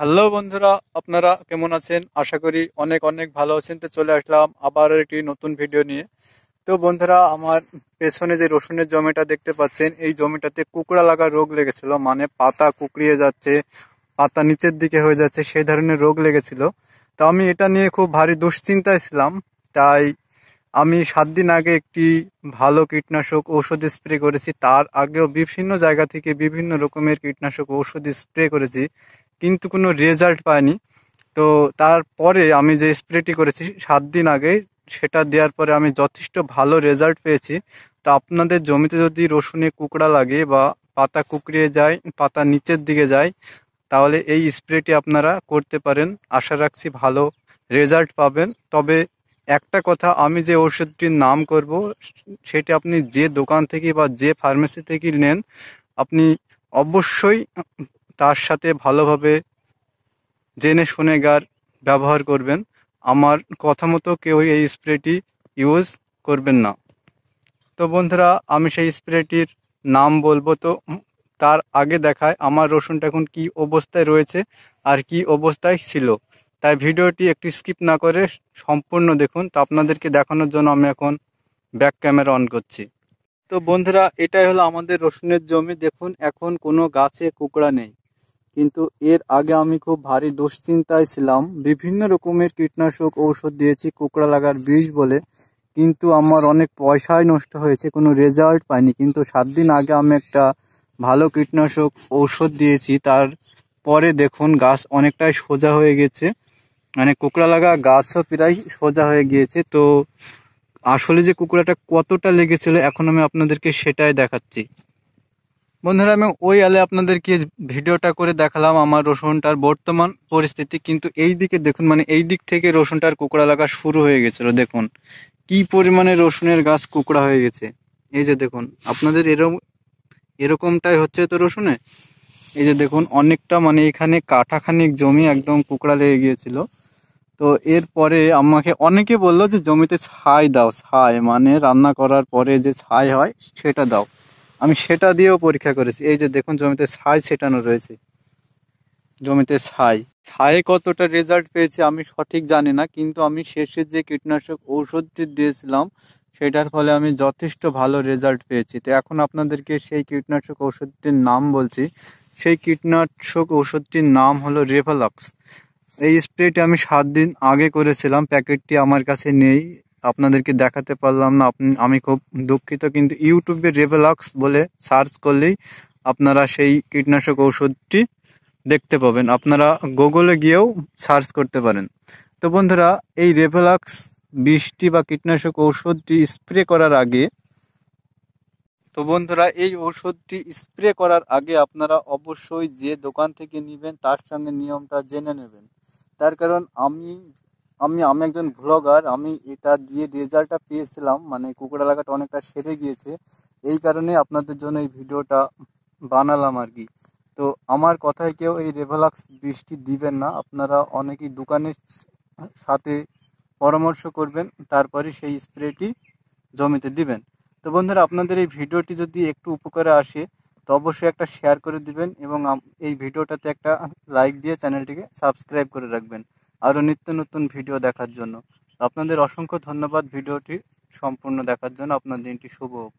Hello বন্ধুরা, আপনারা কেমন আছেন? আশা করি অনেক অনেক ভালো আছেন। তো চলে আসলাম আবার একটি নতুন ভিডিও নিয়ে। তো বন্ধুরা, আমার পেছনে যে রসুনের জমিটা দেখতে পাচ্ছেন, এই জমিটাতে কুকড়া লাগা রোগ লেগেছিল। মানে পাতা কুকড়িয়ে যাচ্ছে, পাতা নিচের দিকে হয়ে যাচ্ছে, সেই ধরনের রোগ লেগেছিল। তো আমি এটা নিয়ে খুব ভারী দুশ্চিন্তায় ছিলাম। তাই আমি 7 দিন আগে একটি ভালো কীটনাশক ঔষধ স্প্রে করেছি। তার আগেও বিভিন্ন জায়গা থেকে বিভিন্ন রকমের কীটনাশক ঔষধ স্প্রে করেছি, কিন্তু কোনো রেজাল্ট পাইনি। তো তারপরে আমি যে স্প্রেটি করেছি 7 দিন আগে, সেটা দেওয়ার পরে আমি যথেষ্ট ভালো রেজাল্ট পেয়েছি। তো আপনাদের জমিতে যদি রসুনে কুকড়া লাগে বা পাতা কুকড়িয়ে যায়, পাতা নিচের দিকে যায়, তাহলে এই স্প্রেটি আপনারা করতে পারেন। আশা রাখছি ভালো রেজাল্ট পাবেন। তবে একটা কথা, আমি যে ওষুধটির নাম করব, সেটি আপনি যে দোকান থেকে বা যে ফার্মেসি থেকে নেন, আপনি অবশ্যই তার সাথে ভালোভাবে জেনে শুনে ব্যবহার করবেন। আমার কথা মতো কেউ এই স্প্রেটি ইউজ করবেন না। তো বন্ধুরা, আমি সেই স্প্রেটির নাম বলবো। তো তার আগে দেখায় আমার রসুনটা এখন কি অবস্থায় রয়েছে আর কি অবস্থায় ছিল। তাই ভিডিওটি একটু স্কিপ না করে সম্পূর্ণ দেখুন। তো আপনাদেরকে দেখানোর জন্য আমি এখন ব্যাক ক্যামেরা অন করছি। তো বন্ধুরা, এটাই হলো আমাদের রসুনের জমি। দেখুন, এখন কোনো গাছে কুকড়া নেই, কিন্তু এর আগে আমি খুব ভারী দুশ্চিন্তায় ছিলাম। বিভিন্ন রকমের কীটনাশক ঔষধ দিয়েছি কুকড়া লাগার বিষ বলে, কিন্তু আমার অনেক পয়সাই নষ্ট হয়েছে, কোনো রেজাল্ট পাইনি। কিন্তু 7 দিন আগে আমি একটা ভালো কীটনাশক ঔষধ দিয়েছি, তার পরে দেখুন গাছ অনেকটাই সোজা হয়ে গেছে। মানে কুকড়া লাগা গাছও প্রায় সোজা হয়ে গিয়েছে। তো আসলে যে কুকড়াটা কতটা লেগেছিল, এখন আমি আপনাদেরকে সেটাই দেখাচ্ছি। বন্ধুরা, আমি ওই আলে আপনাদেরকে ভিডিওটা করে দেখালাম আমার রসুনটার বর্তমান পরিস্থিতি। কিন্তু এই দিকে দেখুন, মানে এই দিক থেকে রসুনটার কুকড়া লাগা শুরু হয়ে গেছিল। দেখুন কি পরিমাণে রসুনের গাছ কুকড়া হয়ে গেছে। এই যে দেখুন, আপনাদের এরকমটাই হচ্ছে তো রসুনে। এই যে দেখুন, অনেকটা মানে এখানে কাঠাখানিক জমি একদম কুকড়া লেগে গিয়েছিল। তো এরপরে আমাকে অনেকে বললো যে জমিতে ছাই দাও, ছাই মানে রান্না করার পরে যে ছাই হয় সেটা দাও। আমি সেটা দিয়েও পরীক্ষা করেছি। এই যে দেখুন, জমিতে ছাই ছেটানো রয়েছে। জমিতে ছায়ে কতটা রেজাল্ট পেয়েছে আমি সঠিক জানি না, কিন্তু আমি শেষে যে কীটনাশক ঔষধটি দিয়েছিলাম, সেটার ফলে আমি যথেষ্ট ভালো রেজাল্ট পেয়েছি। তো এখন আপনাদেরকে সেই কীটনাশক ঔষধটির নাম বলছি। সেই কীটনাশক ঔষধটির নাম হলো রেভেলক্স। এই স্প্রেটি আমি 7 দিন আগে করেছিলাম, প্যাকেটটি আমার কাছে নেই, আপনাদেরকে দেখাতে পারলাম না। আমি খুব দুঃখিত, কিন্তু ইউটিউবে রেভেলক্স বলে সার্চ করলেই আপনারা সেই কীটনাশক ঔষধটি দেখতে পাবেন। আপনারা গুগলে গিয়েও সার্চ করতে পারেন। তো বন্ধুরা, এই রেভেলক্স বিষটি বা কীটনাশক ঔষধটি স্প্রে করার আগে এই ঔষধটি স্প্রে করার আগে আপনারা অবশ্যই যে দোকান থেকে নেবেন তার সঙ্গে নিয়মটা জেনে নেবেন। তার কারণ আমি আমি আমি একজন ভ্লগার, আমি এটা দিয়ে রেজাল্টটা পেয়েছিলাম, মানে কুকুরা লাগাটা অনেকটা সেরে গিয়েছে। এই কারণে আপনাদের জন্য এই ভিডিওটা বানালাম আর কি। তো আমার কথায় কেউ এই রেভেলক্স বৃষ্টি দিবেন না। আপনারা অনেকেই দোকানের সাথে পরামর্শ করবেন, তারপরে সেই স্প্রেটি জমিতে দিবেন। তো বন্ধুরা, আপনাদের এই ভিডিওটি যদি একটু উপকারে আসে, তো অবশ্যই একটা শেয়ার করে দিবেন এবং এই ভিডিওটাতে একটা লাইক দিয়ে চ্যানেলটিকে সাবস্ক্রাইব করে রাখবেন আরও নিত্য নতুন ভিডিও দেখার জন্য। আপনাদের অসংখ্য ধন্যবাদ ভিডিওটি সম্পূর্ণ দেখার জন্য। আপনার দিনটি শুভ হোক।